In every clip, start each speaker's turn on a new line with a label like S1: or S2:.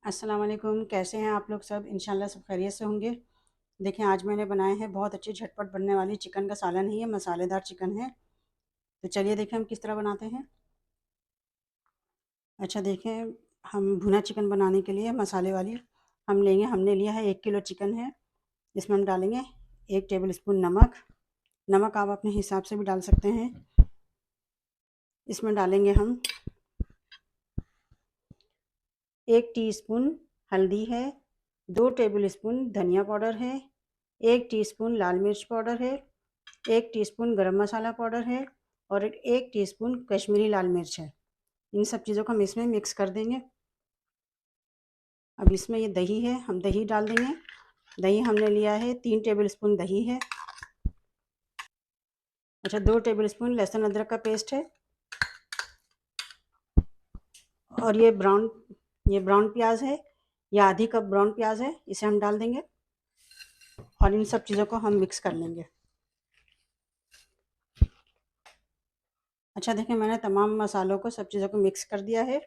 S1: अस्सलाम वालेकुम। कैसे हैं आप लोग सब? इंशाल्लाह सब खैरियत से होंगे। देखें, आज मैंने बनाए हैं बहुत अच्छी झटपट बनने वाली चिकन का सालन है। ये मसालेदार चिकन है। तो चलिए देखें हम किस तरह बनाते हैं। अच्छा देखें, हम भुना चिकन बनाने के लिए मसाले वाली हमने लिया है 1 किलो चिकन है। इसमें हम डालेंगे 1 टेबल स्पून नमक। नमक आप अपने हिसाब से भी डाल सकते हैं। इसमें डालेंगे हम 1 टीस्पून हल्दी है, 2 टेबल स्पून धनिया पाउडर है, 1 टीस्पून लाल मिर्च पाउडर है, 1 टीस्पून गरम मसाला पाउडर है और 1 टीस्पून कश्मीरी लाल मिर्च है। इन सब चीज़ों को हम इसमें मिक्स कर देंगे। अब इसमें ये दही है, हम दही डाल देंगे। दही हमने लिया है 3 टेबल स्पून दही है। अच्छा, 2 टेबल स्पून लहसुन अदरक का पेस्ट है और ये ब्राउन प्याज है, या आधी कप ब्राउन प्याज है, इसे हम डाल देंगे और इन सब चीज़ों को हम मिक्स कर लेंगे। अच्छा देखें, मैंने तमाम मसालों को सब चीज़ों को मिक्स कर दिया है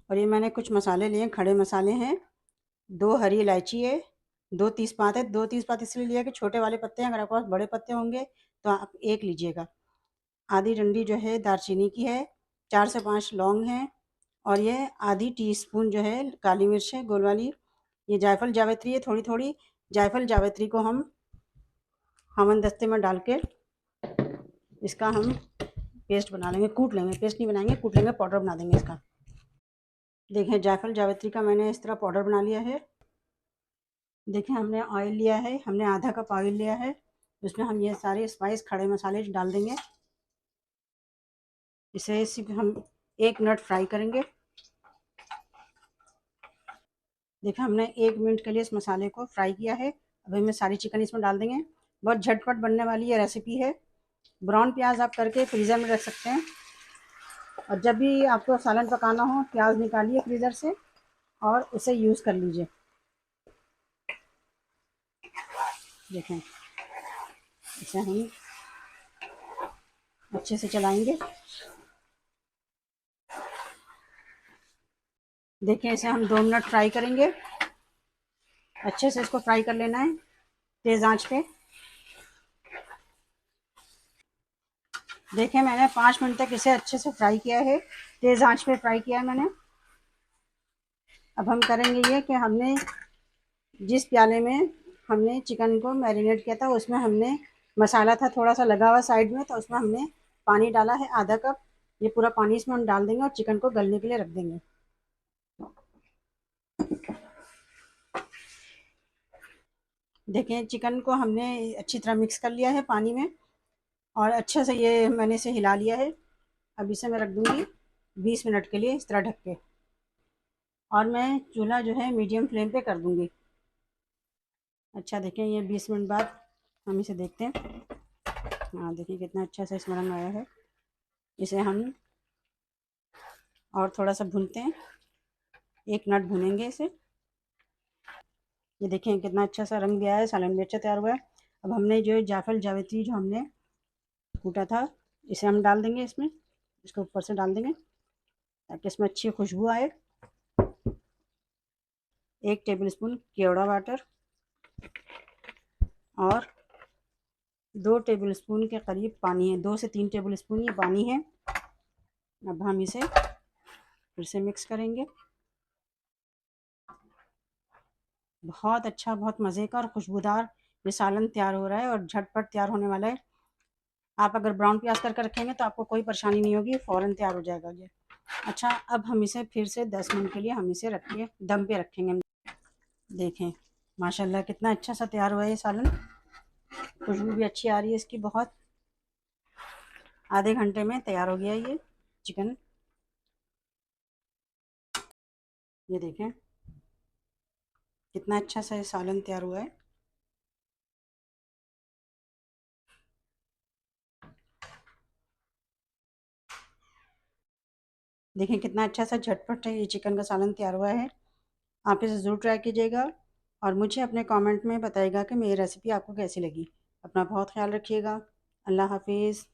S1: और ये मैंने कुछ मसाले लिए, खड़े मसाले हैं। 2 हरी इलायची है, 2 तेज़पात है। 2 तेज़पात इसलिए लिया कि छोटे वाले पत्ते हैं, अगर आपके पास बड़े पत्ते होंगे तो आप 1 लीजिएगा। आधी डंडी जो है दालचीनी की है, 4 से 5 लौंग हैं और ये आधी टीस्पून जो है काली मिर्च है गोल वाली। ये जायफल जावित्री है थोड़ी थोड़ी। जायफल जावित्री को हम हमन दस्ते में डाल के इसका हम पेस्ट बना लेंगे, कूट लेंगे। पेस्ट नहीं बनाएंगे, कूट लेंगे, पाउडर बना देंगे इसका। देखें, जायफल जावित्री का मैंने इस तरह पाउडर बना लिया है। देखें, हमने ऑयल लिया है, हमने आधा कप ऑयल लिया है। उसमें हम ये सारे स्पाइस खड़े मसाले डाल देंगे। इसे सिर्फ हम 1 मिनट फ्राई करेंगे। देखिए, हमने 1 मिनट के लिए इस मसाले को फ्राई किया है। अब हमें सारी चिकन इसमें डाल देंगे। बहुत झटपट बनने वाली ये रेसिपी है। ब्राउन प्याज आप करके फ्रीज़र में रख सकते हैं और जब भी आपको सालन पकाना हो, प्याज निकालिए फ्रीज़र से और उसे यूज़ कर लीजिए। देखें, इसे हम अच्छे से चलाएंगे। देखें, इसे हम 2 मिनट फ्राई करेंगे। अच्छे से इसको फ्राई कर लेना है तेज़ आंच पे। देखें, मैंने 5 मिनट तक इसे अच्छे से फ्राई किया है, तेज़ आंच पे फ्राई किया है मैंने। अब हम करेंगे ये कि हमने जिस प्याले में हमने चिकन को मैरिनेट किया था, उसमें हमने मसाला था थोड़ा सा लगा हुआ साइड में, तो उसमें हमने पानी डाला है आधा कप। ये पूरा पानी इसमें हम डाल देंगे और चिकन को गलने के लिए रख देंगे। देखें, चिकन को हमने अच्छी तरह मिक्स कर लिया है पानी में और अच्छे से ये मैंने इसे हिला लिया है। अब इसे मैं रख दूँगी 20 मिनट के लिए इस तरह ढक के, और मैं चूल्हा जो है मीडियम फ्लेम पे कर दूँगी। अच्छा देखें, ये 20 मिनट बाद हम इसे देखते हैं। हाँ, देखिए कितना अच्छा सा इसमें रंग आया है। इसे हम और थोड़ा सा भूनते हैं, 1 मिनट भूनेंगे इसे। ये देखें कितना अच्छा सा रंग भी आया है, सालन भी अच्छा तैयार हुआ है। अब हमने जो जायफल जावित्री जो हमने कूटा था, इसे हम डाल देंगे इसमें, इसको ऊपर से डाल देंगे ताकि इसमें अच्छी खुशबू आए। 1 टेबल स्पून केवड़ा वाटर और 2 टेबल स्पून के करीब पानी है, 2 से 3 टेबल स्पून ये पानी है। अब हम इसे फिर से मिक्स करेंगे। बहुत अच्छा, बहुत मज़े का और खुशबूदार ये सालन तैयार हो रहा है और झटपट तैयार होने वाला है। आप अगर ब्राउन प्याज करके रखेंगे तो आपको कोई परेशानी नहीं होगी, फ़ौरन तैयार हो जाएगा ये। अच्छा, अब हम इसे फिर से 10 मिनट के लिए हम इसे रखिए दम पे रखेंगे। देखें, माशाल्लाह कितना अच्छा सा तैयार हुआ है ये सालन। खुशबू भी अच्छी आ रही है इसकी बहुत। आधे घंटे में तैयार हो गया ये चिकन। ये देखें कितना अच्छा सा ये सालन तैयार हुआ है। देखें कितना अच्छा सा झटपट है ये चिकन का सालन तैयार हुआ है। आप इसे ज़रूर ट्राई कीजिएगा और मुझे अपने कमेंट में बताइएगा कि मेरी रेसिपी आपको कैसी लगी। अपना बहुत ख्याल रखिएगा। अल्लाह हाफिज़।